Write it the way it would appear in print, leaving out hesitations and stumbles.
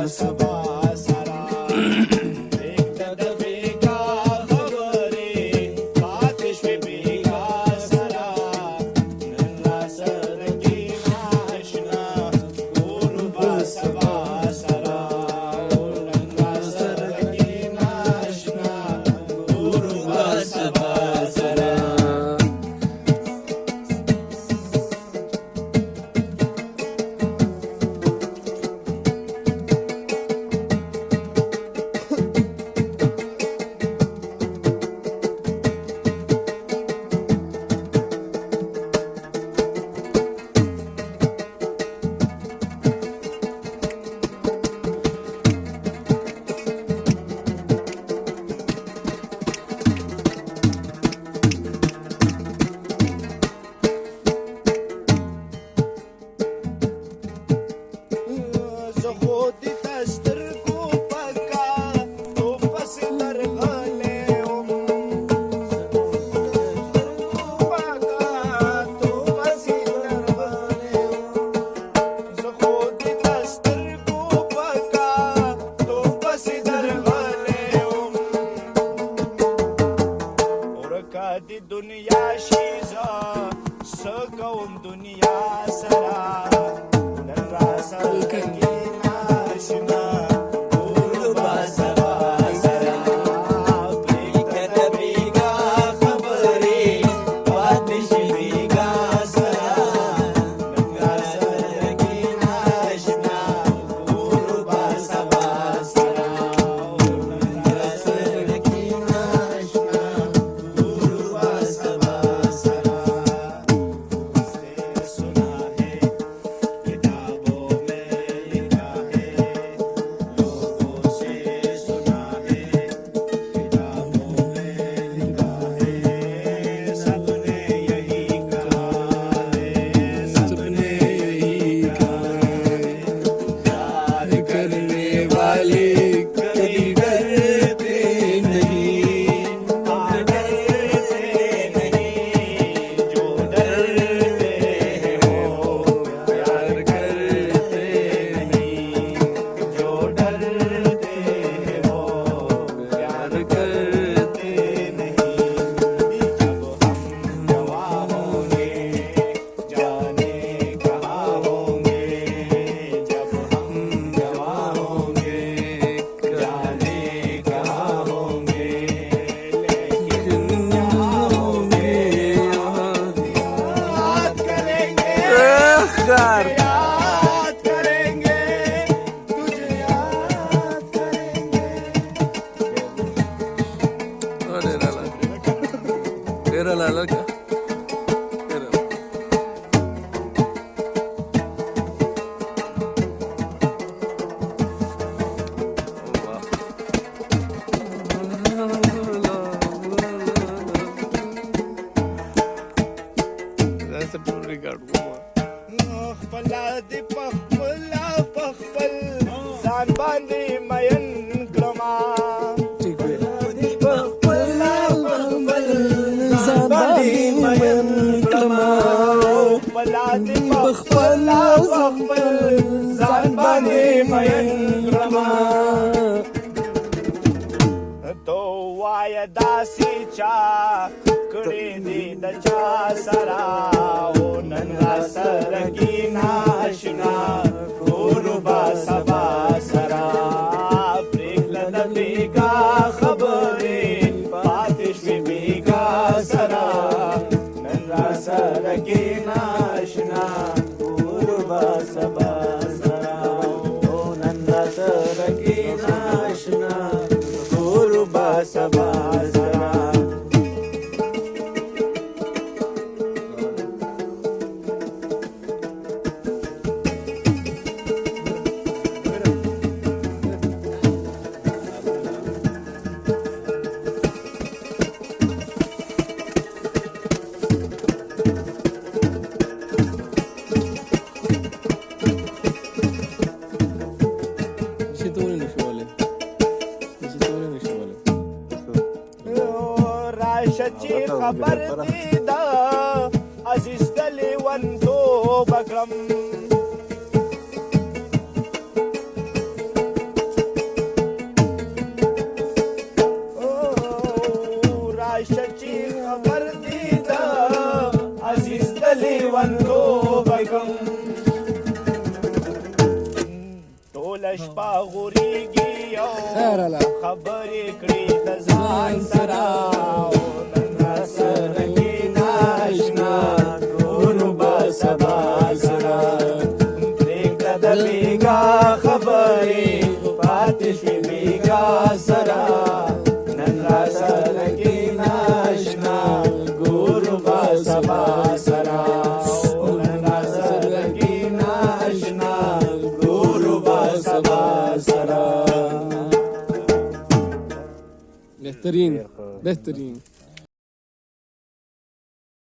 سبا سرا ایک د بیگا خبرې پاتې شوې بیگا سرا نن را سره کې ناشنا کور با سبا سرا نن را سره کې ناشنا کور با سبا سرا دی دنیا شیزا سکوم دنیا سرا نن را سرگی ناشنا کور با سبا سرا پریکت بیگا خبری پاتش بیگا سرا نن را سرگی ناشنا کور با سبا سرا نن را سرگی ناشنا याद करेंगे तुझे याद करेंगे तेरा लाला क्या خپلا دی پخپلا پخپل ځان باندې مین کړما دی پخپلا پخپل ځان باندې مین کړما خپلا دی پخپلا پخپل ځان باندې مین کړما تو وای داسې چا کړې دې د چا سره او نن را سره کې ناشنا کور با سبا سرا پرېږده د بیګا خبرې پاتې شوې بیګا سرا نن را سره کې ناشنا کور با سبا سرا او نن را سره کې ناشنا کور با سبا سرا شچی خبر دی دا عزیز دلی ونتو بکرم خیراله خبرې کړې د ځان سره نن را سره کېنه اشنا نور به سبا سره پرېږده د بېګا خبرې پاتې شوې بېګا سره نن را سره کېنه اشنا ګورو به سبا سره نن را سره کېنه اشنا ګورو به سبا سره بهترین